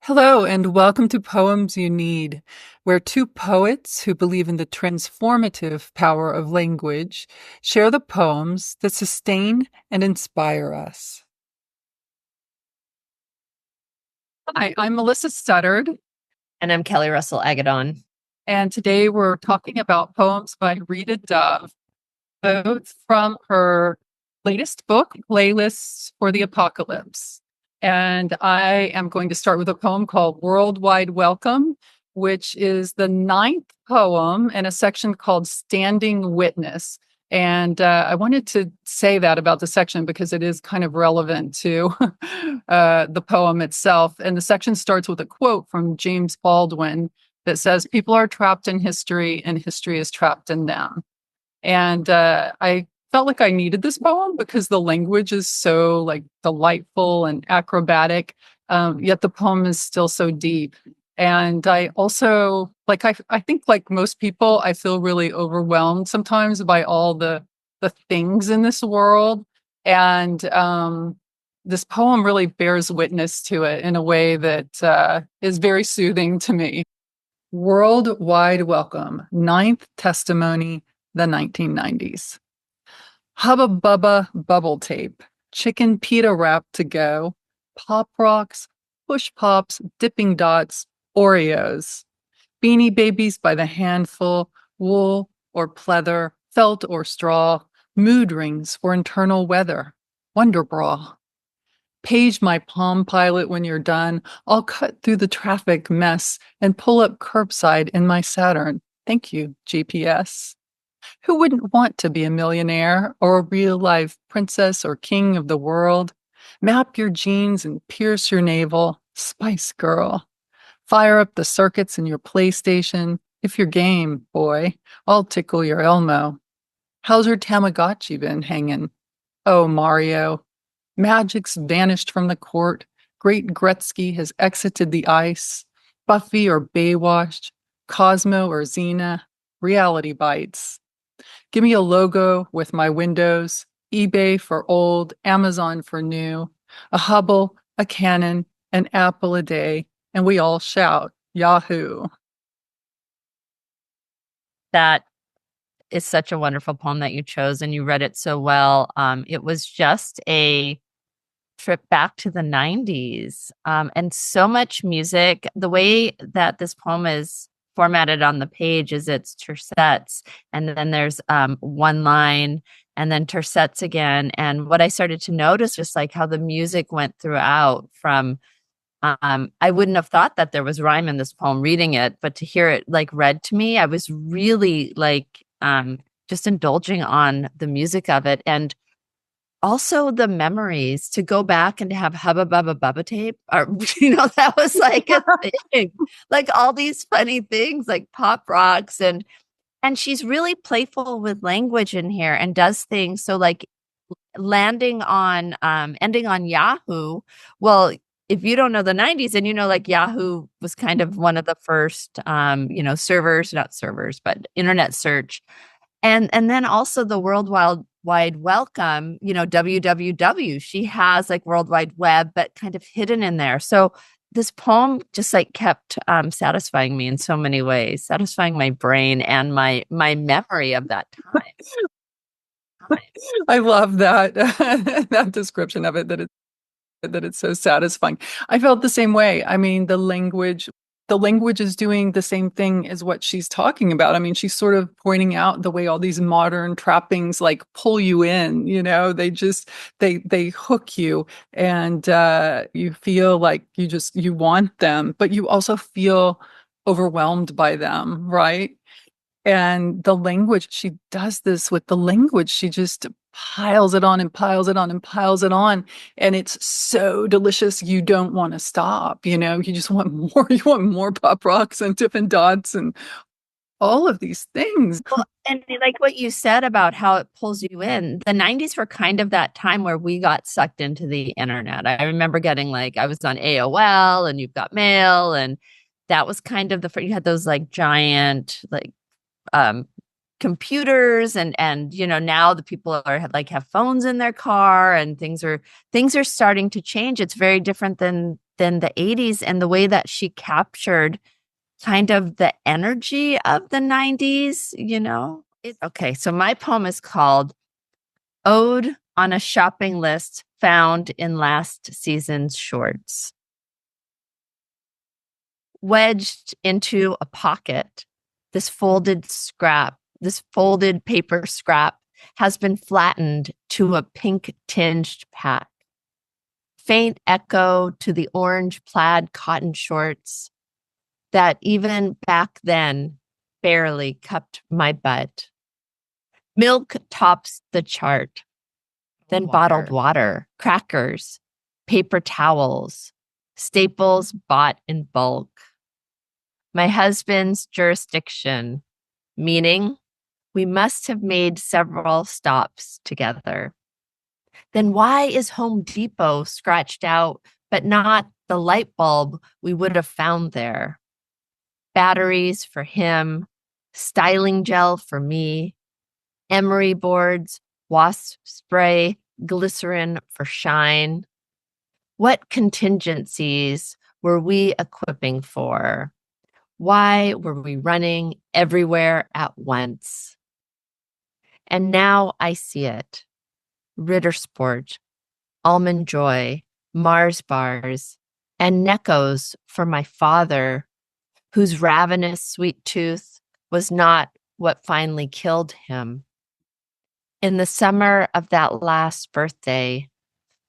Hello, and welcome to Poems You Need, where two poets who believe in the transformative power of language share the poems that sustain and inspire us. Hi, I'm Melissa Studdard, And I'm Kelly Russell Agadon. and today we're talking about poems by Rita Dove, both from her latest book, Playlists for the Apocalypse. And I am going to start with a poem called Worldwide Welcome, which is the ninth poem in a section called Standing Witness. And I wanted to say that about the section because it is kind of relevant to the poem itself. And the section starts with a quote from James Baldwin that says, "People are trapped in history, and history is trapped in them." And I felt like I needed this poem because the language is so like delightful and acrobatic, yet the poem is still so deep. And I also I think like most people, I feel really overwhelmed sometimes by all the things in this world. And this poem really bears witness to it in a way that is very soothing to me. Worldwide Welcome, Ninth Testimony, the 1990s. Hubba Bubba Bubble Tape, Chicken Pita Wrap to Go, Pop Rocks, Push Pops, Dipping Dots, Oreos, Beanie Babies by the handful, wool or pleather, felt or straw, mood rings for internal weather, Wonder Bra. Page my Palm Pilot when you're done. I'll cut through the traffic mess and pull up curbside in my Saturn. Thank you, GPS. Who wouldn't want to be a millionaire or a real life princess or king of the world? Map your jeans and pierce your navel. Spice Girl. Fire up the circuits in your PlayStation. If you're game, boy, I'll tickle your Elmo. How's your Tamagotchi been hanging? Oh, Mario. Magic's vanished from the court. Great Gretzky has exited the ice. Buffy or Baywatch. Cosmo or Xena. Reality bites. Give me a logo with my windows, eBay for old, Amazon for new, a Hubble, a Canon, an Apple a day, and we all shout, Yahoo! That is such a wonderful poem that you chose, and you read it so well. It was just a trip back to the 90s, and so much music. The way that this poem is formatted on the page is it's tercets, and then there's one line, and then tercets again. And what I started to notice was like how the music went throughout from I wouldn't have thought that there was rhyme in this poem reading it, but to hear it like read to me, I was really like just indulging on the music of it. And also the memories to go back and to have Hubba Bubba Bubba tape, or that was like a thing. Like all these funny things like pop rocks, and she's really playful with language in here and does things. So like landing on ending on Yahoo. Well, if you don't know the 90s, and like Yahoo was kind of one of the first servers, not servers, but internet search. And then also the worldwide welcome, www. She has like World Wide Web, but kind of hidden in there. So this poem just like kept satisfying me in so many ways, satisfying my brain and my memory of that time. I love that that description of it, that it's so satisfying. I felt the same way. I mean, the language is doing the same thing as what she's talking about. I mean, she's sort of pointing out the way all these modern trappings like pull you in, they just they hook you, and you feel like you want them, but you also feel overwhelmed by them, right? And the language, she does this with the language. She just piles it on and piles it on and piles it on. And it's so delicious. You don't want to stop, you just want more. You want more Pop Rocks and Dippin' Dots and all of these things. Well, and like what you said about how it pulls you in, the 90s were kind of that time where we got sucked into the internet. I remember getting like, I was on AOL and You've Got Mail, and that was kind of you had those like giant, like, computers, and now the people are like have phones in their car, and things are starting to change. It's very different than than the 80s and the way that she captured kind of the energy of the 90s, you know? Okay, so my poem is called Ode on a Shopping List Found in Last Season's Shorts. Wedged into a pocket, this folded paper scrap has been flattened to a pink tinged pack. Faint echo to the orange plaid cotton shorts that even back then barely cupped my butt. Milk tops the chart, then bottled water, crackers, paper towels, staples bought in bulk. My husband's jurisdiction, meaning we must have made several stops together. Then why is Home Depot scratched out, but not the light bulb we would have found there? Batteries for him, styling gel for me, emery boards, wasp spray, glycerin for shine. What contingencies were we equipping for? Why were we running everywhere at once? And now I see it. Rittersport, Almond Joy, Mars bars, and Neckos for my father, whose ravenous sweet tooth was not what finally killed him. In the summer of that last birthday,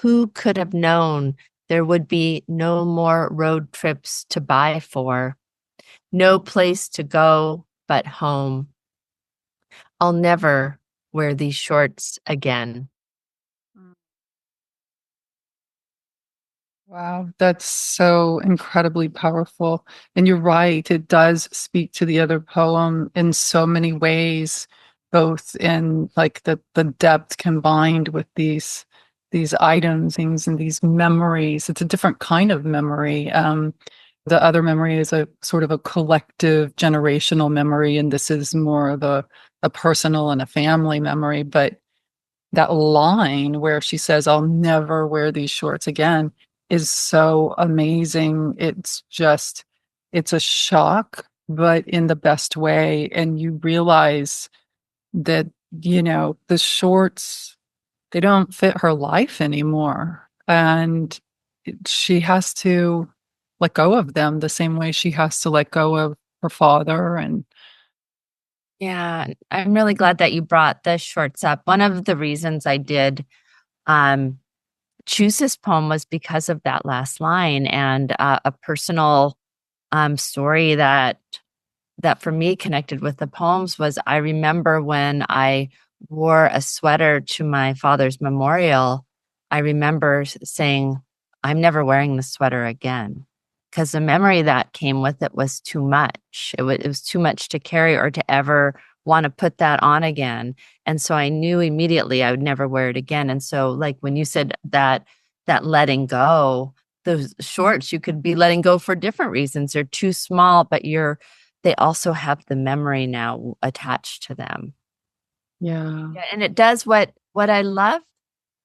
who could have known there would be no more road trips to buy for, no place to go but home? I'll never wear these shorts again. Wow, that's so incredibly powerful. And you're right, it does speak to the other poem in so many ways, both in like the depth combined with these items, things and these memories. It's a different kind of memory. The other memory is a sort of a collective generational memory, and this is more of a personal and a family memory. But that line where she says, I'll never wear these shorts again is so amazing. It's a shock, but in the best way. And you realize that, the shorts, they don't fit her life anymore. And she has to let go of them the same way she has to let go of her father. And Yeah, I'm really glad that you brought the shorts up. One of the reasons I did um, choose this poem was because of that last line and a personal story that for me connected with the poems was I remember when I wore a sweater to my father's memorial, I remember saying, I'm never wearing the sweater again. Because the memory that came with it was too much. It was too much to carry or to ever want to put that on again. And so I knew immediately I would never wear it again. And so, like when you said that letting go, those shorts you could be letting go for different reasons. They're too small, but they also have the memory now attached to them. yeah, Yeah, and it does what I love.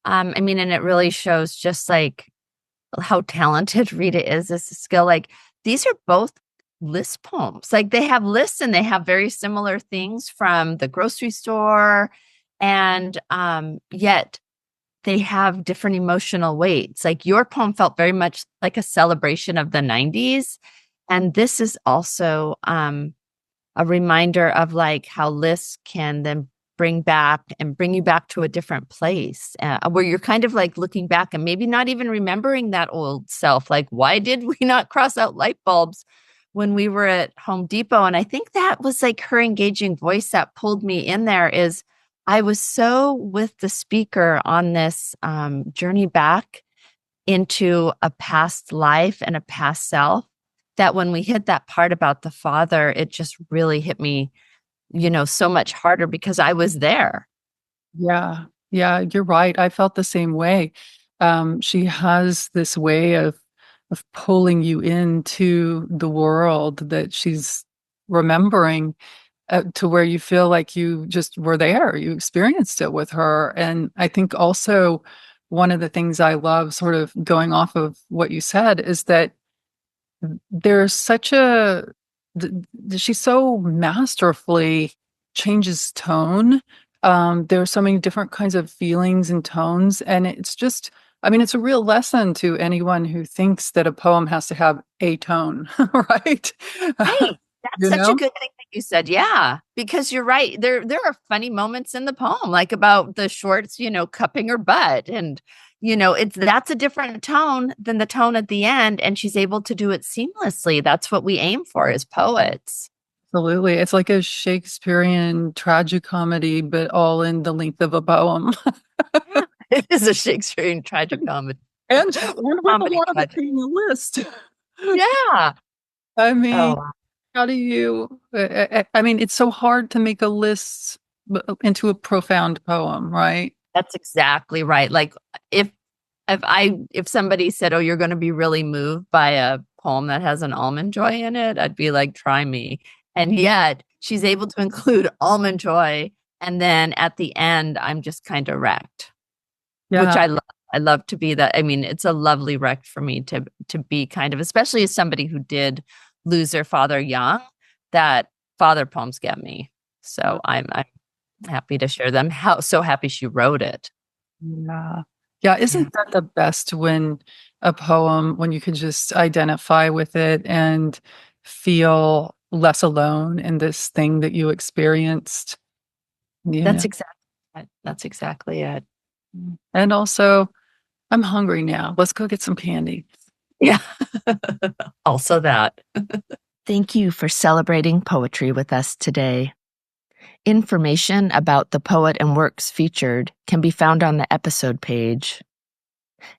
I mean, and it really shows just like how talented Rita is as a skill. Like these are both list poems. Like they have lists and they have very similar things from the grocery store, and yet they have different emotional weights. Like your poem felt very much like a celebration of the 90s. And this is also a reminder of like how lists can then bring you back to a different place where you're kind of like looking back and maybe not even remembering that old self. Like, why did we not cross out light bulbs when we were at Home Depot? And I think that was like her engaging voice that pulled me in there. Is I was so with the speaker on this journey back into a past life and a past self that when we hit that part about the father, it just really hit me, so much harder because I was there. yeah, yeah, you're right. I felt the same way. She has this way of pulling you into the world that she's remembering to where you feel like you just were there, you experienced it with her. And I think also one of the things I love, sort of going off of what you said, is that there's such a she so masterfully changes tone. There are so many different kinds of feelings and tones, and it's just, I mean, it's a real lesson to anyone who thinks that a poem has to have a tone, right? Right. That's You such a know? good thing that you said. Yeah, because you're right. There are funny moments in the poem, like about the shorts, cupping her butt, and that's a different tone than the tone at the end, and she's able to do it seamlessly. That's what we aim for as poets. Absolutely. It's like a Shakespearean tragicomedy, but all in the length of a poem. Yeah, it is a Shakespearean tragicomedy. And with a Comedy lot of it tragic. being a list. Yeah. I mean, Oh, how do you, I mean, it's so hard to make a list into a profound poem, right? that's exactly right. Like if if somebody said, "Oh, you're going to be really moved by a poem that has an almond joy in it," I'd be like, "Try me." And yet, she's able to include almond joy, and then at the end, I'm just kind of wrecked, which Yeah. I love. I love to be that. I mean, it's a lovely wreck for me to be kind of, especially as somebody who did lose their father young. That father poems get me, so I'm happy to share them. How so happy she wrote it. Yeah. Yeah. Yeah. Isn't that the best when a poem, when you can just identify with it and feel less alone in this thing that you experienced, you know? That's exactly it. That's exactly it. And also, I'm hungry now. Let's go get some candy. Yeah. Also that. Thank you for celebrating poetry with us today. Information about the poet and works featured can be found on the episode page.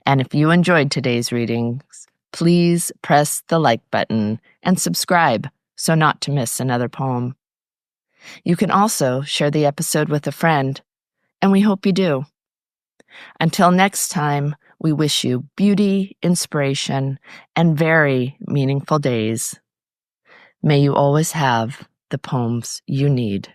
And if you enjoyed today's readings, please press the like button and subscribe so not to miss another poem. You can also share the episode with a friend, and we hope you do. Until next time, we wish you beauty, inspiration, and very meaningful days. May you always have the poems you need.